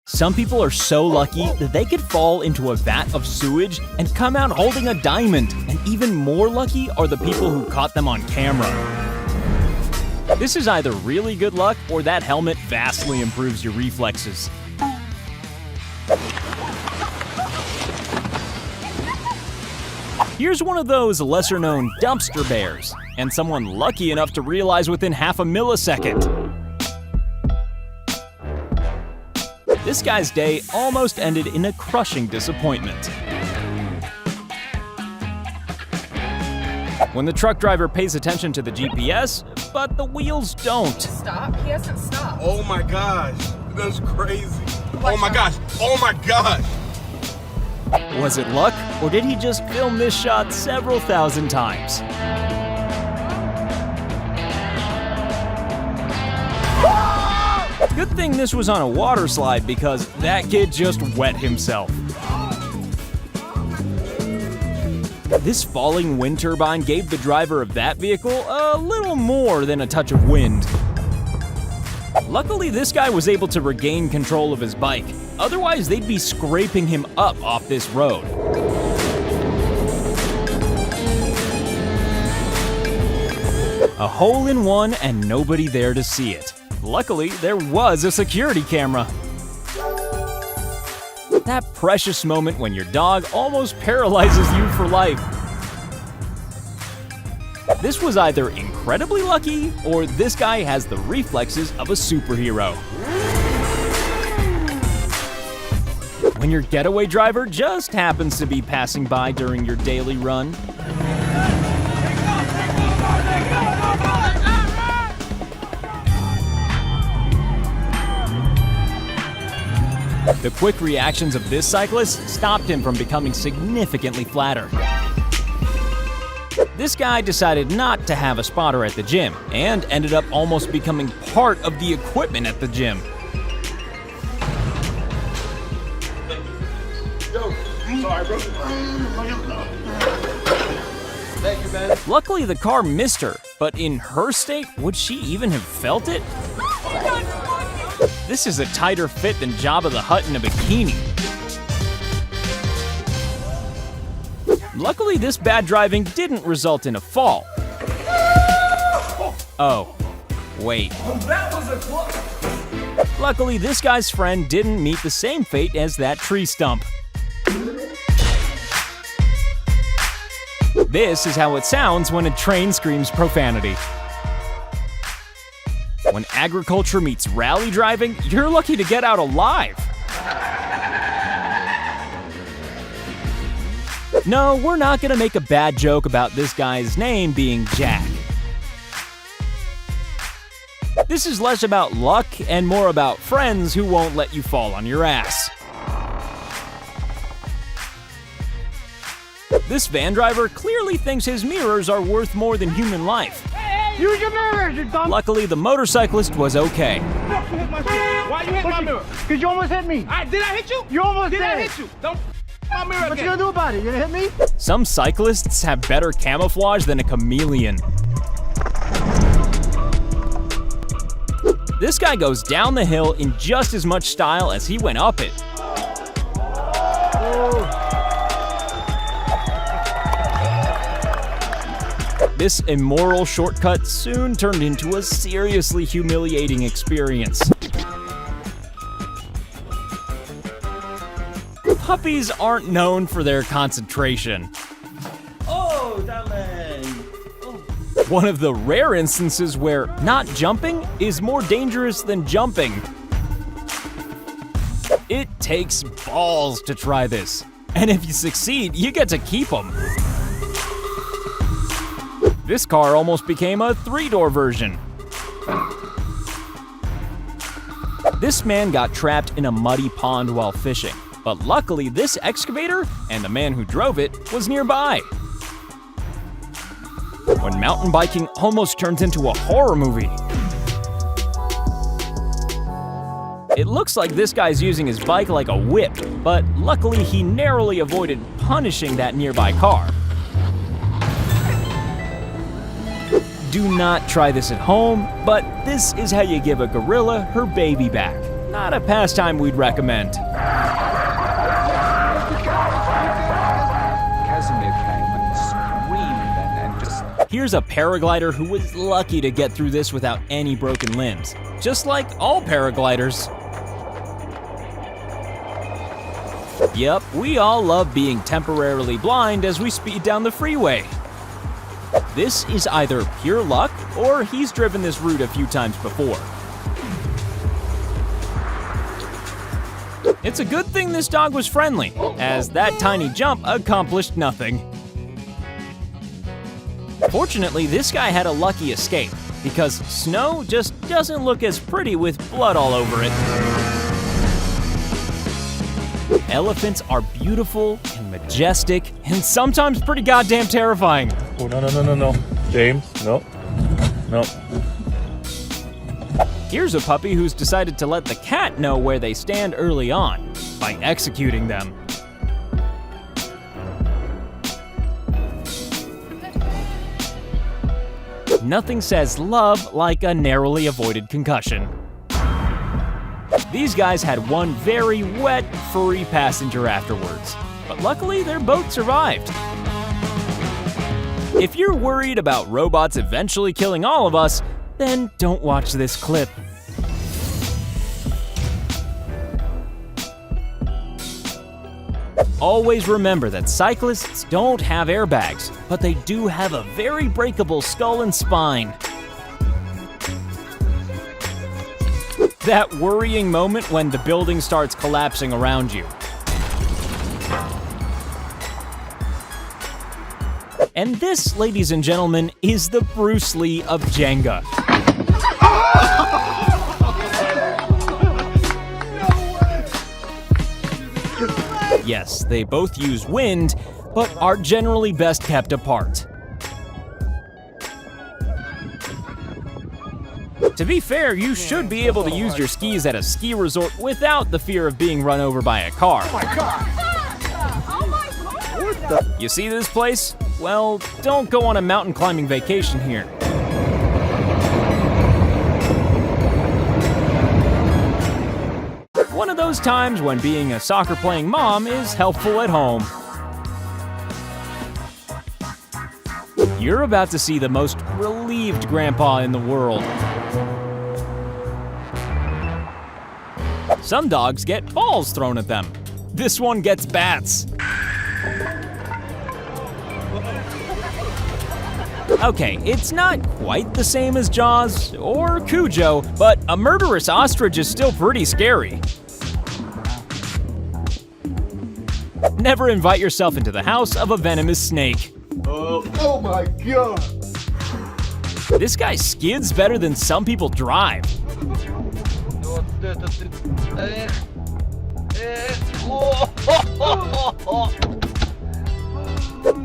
Some people are so lucky that they could fall into a vat of sewage and come out holding a diamond, and even more lucky are the people who caught them on camera. This is either really good luck or that helmet vastly improves your reflexes. Here's one of those lesser-known dumpster bears, and someone lucky enough to realize within half a millisecond. This guy's day almost ended in a crushing disappointment. When the truck driver pays attention to the GPS, but the wheels don't. Stop? He hasn't stopped. Oh my gosh, that's crazy. Oh my gosh, oh my gosh. Was it luck, or did he just film this shot several thousand times? Good thing this was on a water slide because that kid just wet himself. This falling wind turbine gave the driver of that vehicle a little more than a touch of wind. Luckily, this guy was able to regain control of his bike. Otherwise, they'd be scraping him up off this road. A hole-in-one and nobody there to see it. Luckily, there was a security camera. That precious moment when your dog almost paralyzes you for life. This was either incredibly lucky, or this guy has the reflexes of a superhero. When your getaway driver just happens to be passing by during your daily run. The quick reactions of this cyclist stopped him from becoming significantly flatter. This guy decided not to have a spotter at the gym and ended up almost becoming part of the equipment at the gym. Yo, sorry, bro. Thank you, man. Luckily, the car missed her, but in her state, would she even have felt it? This is a tighter fit than Jabba the Hutt in a bikini. Luckily, this bad driving didn't result in a fall. Oh, wait. Luckily, this guy's friend didn't meet the same fate as that tree stump. This is how it sounds when a train screams profanity. When agriculture meets rally driving, you're lucky to get out alive. No, we're not gonna make a bad joke about this guy's name being Jack. This is less about luck and more about friends who won't let you fall on your ass. This van driver clearly thinks his mirrors are worth more than human life. Use your mirrors, you dumb. Luckily, the motorcyclist was okay. Why you hit my mirror? Because you almost hit me. Did I hit you? You almost Did did. I hit you? Don't my mirror What you again. gonna do about it? You gonna hit me? Some cyclists have better camouflage than a chameleon. This guy goes down the hill in just as much style as he went up it. This immoral shortcut soon turned into a seriously humiliating experience. Puppies aren't known for their concentration. Oh, darling. One of the rare instances where not jumping is more dangerous than jumping. It takes balls to try this, and if you succeed, you get to keep them. This car almost became a 3-door version. This man got trapped in a muddy pond while fishing, but luckily this excavator and the man who drove it was nearby. When mountain biking almost turns into a horror movie. It looks like this guy's using his bike like a whip, but luckily he narrowly avoided punishing that nearby car. Do not try this at home, but this is how you give a gorilla her baby back. not a pastime we'd recommend. Casimir came and screamed and just... Here's a paraglider who was lucky to get through this without any broken limbs, just like all paragliders. Yep, we all love being temporarily blind as we speed down the freeway. This is either pure luck or he's driven this route a few times before. It's a good thing this dog was friendly, as that tiny jump accomplished nothing. Fortunately, this guy had a lucky escape, because snow just doesn't look as pretty with blood all over it. Elephants are beautiful and majestic, and sometimes pretty goddamn terrifying. Oh, no. James, no. Here's a puppy who's decided to let the cat know where they stand early on, by executing them. Nothing says love like a narrowly avoided concussion. These guys had one very wet, furry passenger afterwards, but luckily their boat survived. If you're worried about robots eventually killing all of us, then don't watch this clip. Always remember that cyclists don't have airbags, but they do have a very breakable skull and spine. That worrying moment when the building starts collapsing around you. And this, ladies and gentlemen, is the Bruce Lee of Jenga. Yes, they both use wind, but are generally best kept apart. To be fair, you should be able to use your skis at a ski resort without the fear of being run over by a car. Oh my God. You see this place? Well, don't go on a mountain climbing vacation here. One of those times when being a soccer-playing mom is helpful at home. You're about to see the most relieved grandpa in the world. Some dogs get balls thrown at them. This one gets bats. Okay, it's not quite the same as Jaws or Cujo, but a murderous ostrich is still pretty scary. Never invite yourself into the house of a venomous snake. Oh my God. This guy skids better than some people drive.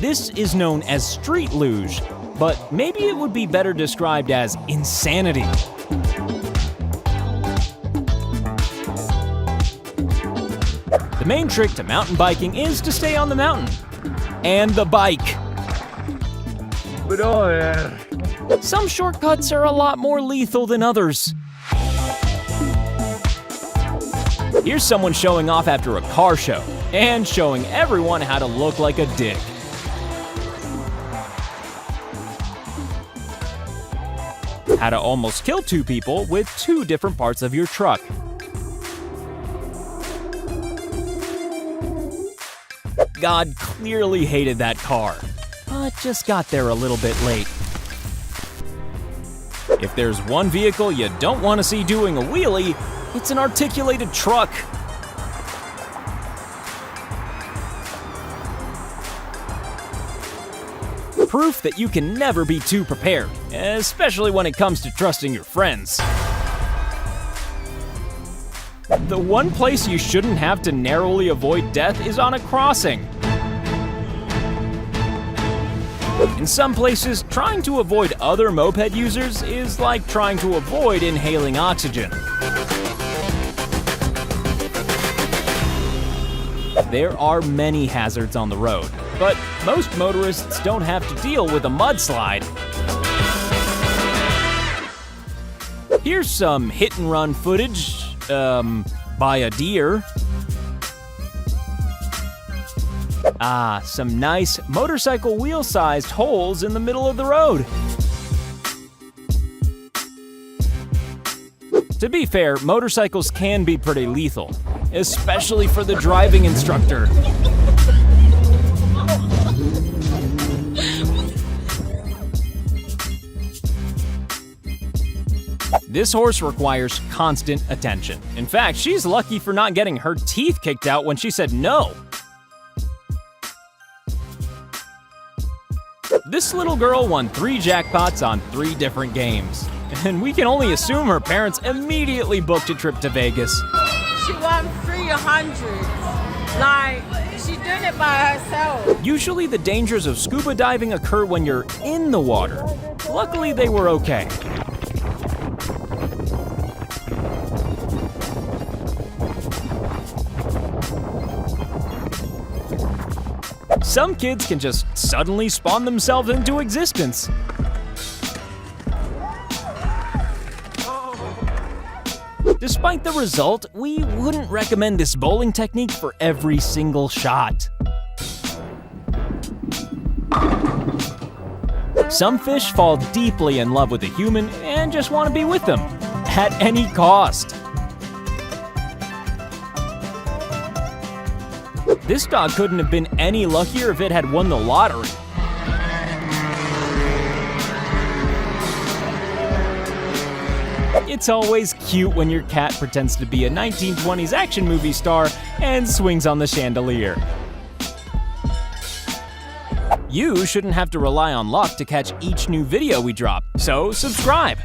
This is known as street luge, but maybe it would be better described as insanity. The main trick to mountain biking is to stay on the mountain. And the bike. Some shortcuts are a lot more lethal than others. Here's someone showing off after a car show, and showing everyone how to look like a dick. How to almost kill two people with two different parts of your truck. God clearly hated that car, but just got there a little bit late. If there's one vehicle you don't want to see doing a wheelie, it's an articulated truck. Proof that you can never be too prepared, especially when it comes to trusting your friends. The one place you shouldn't have to narrowly avoid death is on a crossing. In some places, trying to avoid other moped users is like trying to avoid inhaling oxygen. There are many hazards on the road, but most motorists don't have to deal with a mudslide. Here's some hit and run footage by a deer. Ah, some nice motorcycle wheel-sized holes in the middle of the road. To be fair, motorcycles can be pretty lethal, especially for the driving instructor. This horse requires constant attention. In fact, she's lucky for not getting her teeth kicked out when she said no. This little girl won 3 jackpots on 3 different games. And we can only assume her parents immediately booked a trip to Vegas. She won 300. Like, she's doing it by herself. Usually the dangers of scuba diving occur when you're in the water. Luckily, they were okay. Some kids can just suddenly spawn themselves into existence. Despite the result, we wouldn't recommend this bowling technique for every single shot. Some fish fall deeply in love with a human and just want to be with them, at any cost. This dog couldn't have been any luckier if it had won the lottery. It's always cute when your cat pretends to be a 1920s action movie star and swings on the chandelier. You shouldn't have to rely on luck to catch each new video we drop, so subscribe.